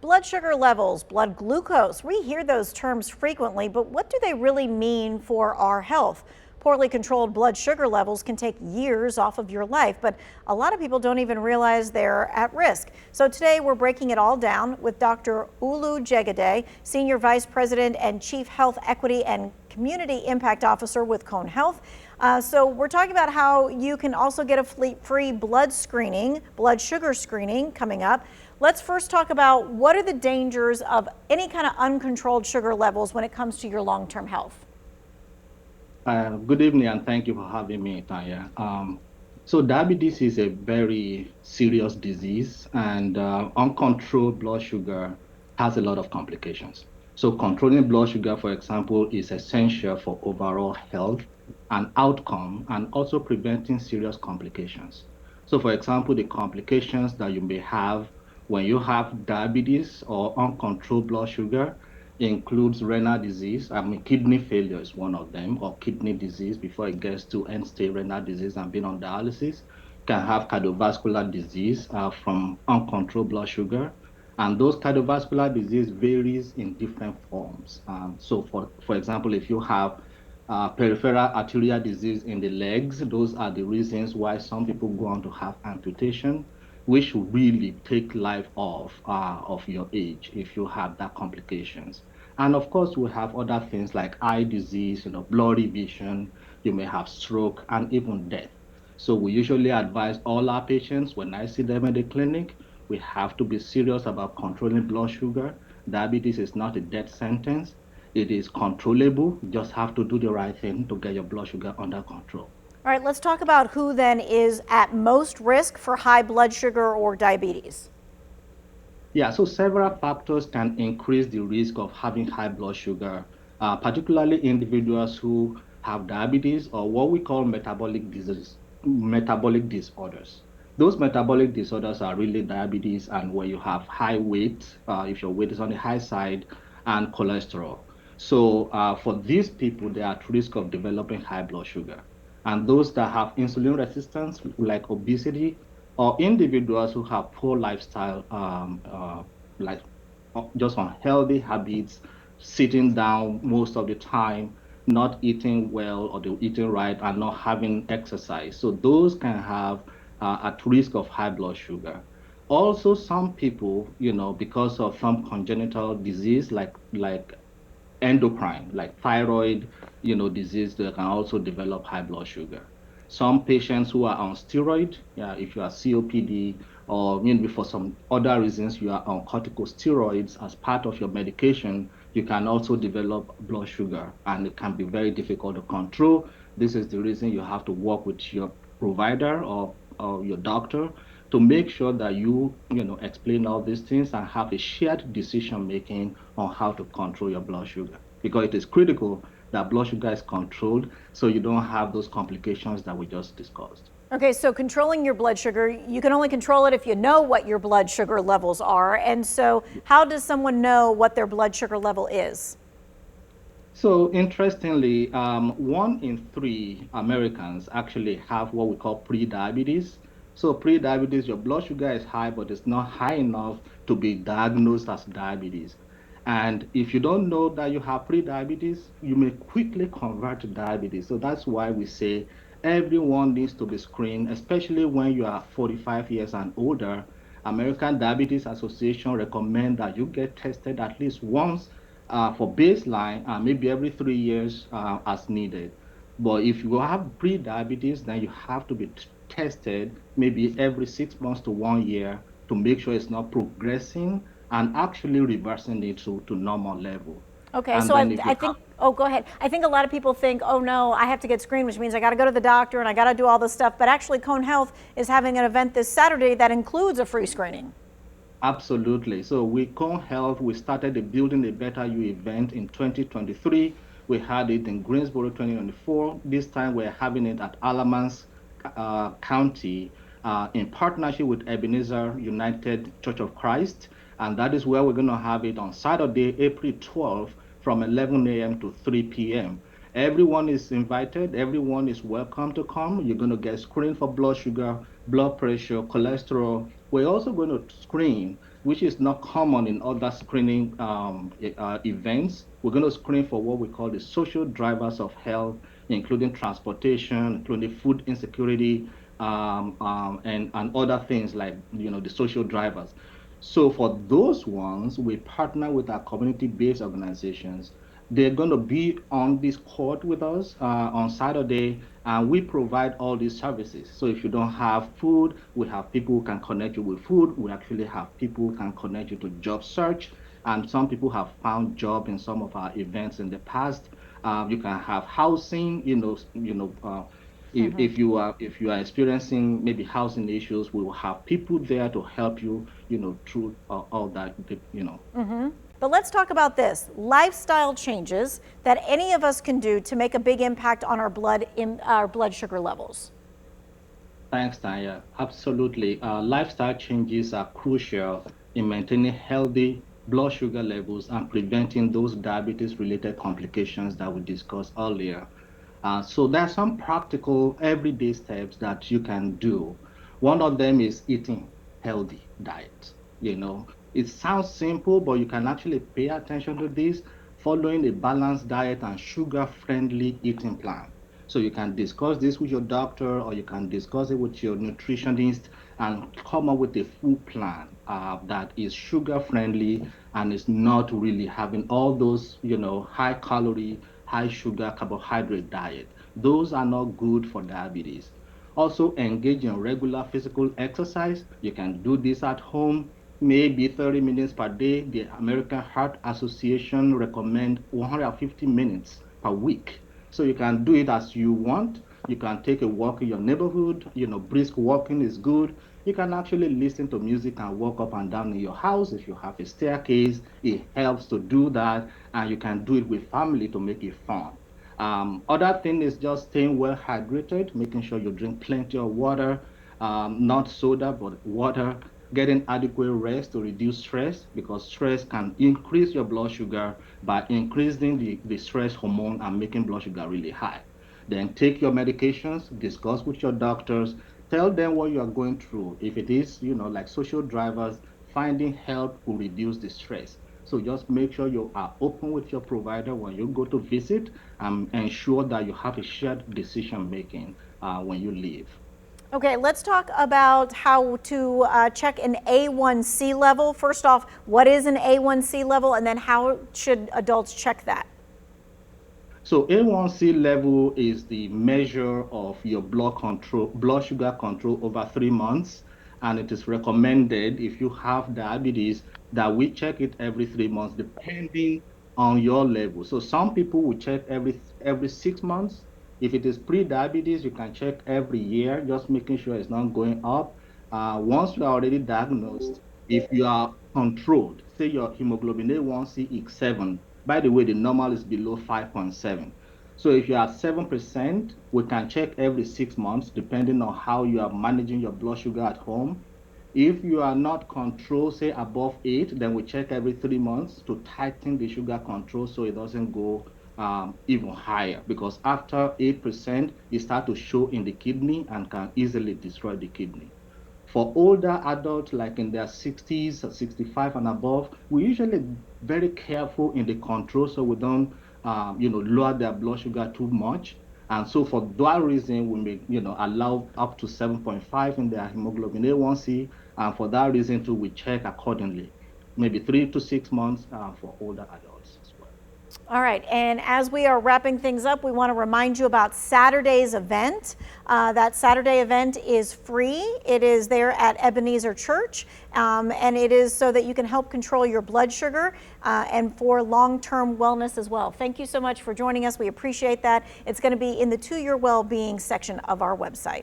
Blood sugar levels, blood glucose. We hear those terms frequently, but what do they really mean for our health? Poorly controlled blood sugar levels can take years off of your life, but a lot of people don't even realize they're at risk. So today we're breaking it all down with Dr. Olu Jegede, Senior Vice President and Chief Health Equity and Community Impact Officer with Cone Health. So we're talking about how you can also get a free blood sugar screening coming up. Let's first talk about what are the dangers of any kind of uncontrolled sugar levels when it comes to your long-term health. Good evening, and thank you for having me, Tanya. So diabetes is a very serious disease, and uncontrolled blood sugar has a lot of complications. So controlling blood sugar, for example, is essential for overall health and outcome, and also preventing serious complications. So, for example, the complications that you may have when you have diabetes or uncontrolled blood sugar includes renal disease. I mean, kidney failure is one of them, or kidney disease before it gets to end-stage renal disease and being on dialysis. Can have cardiovascular disease from uncontrolled blood sugar. And those cardiovascular disease varies in different forms. So for example, if you have peripheral arterial disease in the legs, those are the reasons why some people go on to have amputation, which will really take life off of your age if you have that complications. And of course, we have other things like eye disease, blurry vision, you may have stroke, and even death. So we usually advise all our patients when I see them in the clinic, we have to be serious about controlling blood sugar. Diabetes is not a death sentence. It is controllable. You just have to do the right thing to get your blood sugar under control. All right, let's talk about who then is at most risk for high blood sugar or diabetes. Yeah, so several factors can increase the risk of having high blood sugar, particularly individuals who have diabetes or what we call metabolic disorders. Those metabolic disorders are really diabetes and where you have high weight, if your weight is on the high side, and cholesterol. So for these people, they are at risk of developing high blood sugar. And those that have insulin resistance, like obesity, or individuals who have poor lifestyle, like just unhealthy habits, sitting down most of the time, not eating well or they're eating right and not having exercise. So those can have at risk of high blood sugar. Also, some people, because of some congenital disease like endocrine, like thyroid, disease, they can also develop high blood sugar. Some patients who are on steroid, yeah, if you are COPD or maybe for some other reasons you are on corticosteroids as part of your medication, you can also develop blood sugar and it can be very difficult to control. This is the reason you have to work with your provider or your doctor to make sure that you explain all these things and have a shared decision making on how to control your blood sugar because it is critical that blood sugar is controlled so you don't have those complications that we just discussed. Okay, so controlling your blood sugar, you can only control it if you know what your blood sugar levels are. And so how does someone know what their blood sugar level is? So interestingly, 1 in 3 Americans actually have what we call pre-diabetes. So pre-diabetes, your blood sugar is high, but it's not high enough to be diagnosed as diabetes. And if you don't know that you have pre-diabetes, you may quickly convert to diabetes. So that's why we say everyone needs to be screened, especially when you are 45 years and older. American Diabetes Association recommend that you get tested at least once for baseline, maybe every 3 years as needed. But if you have pre-diabetes, then you have to be tested maybe every 6 months to 1 year to make sure it's not progressing and actually reversing it to normal level. Okay, And so then if you I have think, oh, go ahead. I think a lot of people think, oh no, I have to get screened, which means I got to go to the doctor and I got to do all this stuff. But actually, Cone Health is having an event this Saturday that includes a free screening. Absolutely. So with Cone Health, we started the Building a Better You event in 2023. We had it in Greensboro 2024. This time we're having it at Alamance County in partnership with Ebenezer United Church of Christ. And that is where we're going to have it on Saturday, April 12th from 11 a.m. to 3 p.m. Everyone is invited. Everyone is welcome to come. You're going to get screened for blood sugar, blood pressure, cholesterol. We're also going to screen which is not common in other screening events. We're going to screen for what we call the social drivers of health, including transportation, including food insecurity, and other things like the social drivers. So for those ones, we partner with our community-based organizations. They're going to be on this court with us on Saturday, and we provide all these services. So if you don't have food, we have people who can connect you with food. We actually have people who can connect you to job search, and some people have found job in some of our events in the past. You can have housing, if you are experiencing maybe housing issues, we will have people there to help you, through all that, But let's talk about this lifestyle changes that any of us can do to make a big impact on our blood sugar levels. Thanks, Tanya. Absolutely. Lifestyle changes are crucial in maintaining healthy blood sugar levels and preventing those diabetes-related complications that we discussed earlier. So there are some practical everyday steps that you can do. One of them is eating healthy diet. It sounds simple, but you can actually pay attention to this, following a balanced diet and sugar-friendly eating plan. So you can discuss this with your doctor, or you can discuss it with your nutritionist and come up with a full plan that is sugar friendly and is not really having all those, high calorie, high sugar carbohydrate diet. Those are not good for diabetes. Also, engage in regular physical exercise. You can do this at home, maybe 30 minutes per day. The American Heart Association recommend 150 minutes per week. So you can do it as you want. You can take a walk in your neighborhood. Brisk walking is good. You can actually listen to music and walk up and down in your house. If you have a staircase, it helps to do that. And you can do it with family to make it fun. Other thing is just staying well hydrated, making sure you drink plenty of water, not soda, but water, getting adequate rest to reduce stress because stress can increase your blood sugar by increasing the stress hormone and making blood sugar really high. Then take your medications, discuss with your doctors, tell them what you are going through. If it is, like social drivers, finding help will reduce the stress. So just make sure you are open with your provider when you go to visit and ensure that you have a shared decision making when you leave. Okay, let's talk about how to check an A1C level. First off, what is an A1C level, and then how should adults check that? So A1C level is the measure of your blood sugar control over 3 months, and it is recommended if you have diabetes that we check it every 3 months, depending on your level. So some people will check every 6 months. If it is pre-diabetes, you can check every year, just making sure it's not going up. Once you are already diagnosed, if you are controlled, say your hemoglobin A1C is 7. By the way, the normal is below 5.7. So if you are 7%, we can check every 6 months, depending on how you are managing your blood sugar at home. If you are not controlled, say above 8, then we check every 3 months to tighten the sugar control so it doesn't go even higher. Because after 8%, it starts to show in the kidney and can easily destroy the kidney. For older adults, like in their 60s, 65 and above, we usually very careful in the control so we don't, lower their blood sugar too much. And so for that reason, we may, allow up to 7.5 in their hemoglobin A1C. And for that reason, too, we check accordingly, maybe 3 to 6 months for older adults as well. All right, and as we are wrapping things up, we want to remind you about Saturday's event. That Saturday event is free. It is there at Ebenezer Church, and it is so that you can help control your blood sugar and for long-term wellness as well. Thank you so much for joining us. We appreciate that. It's going to be in the To Your Wellbeing section of our website.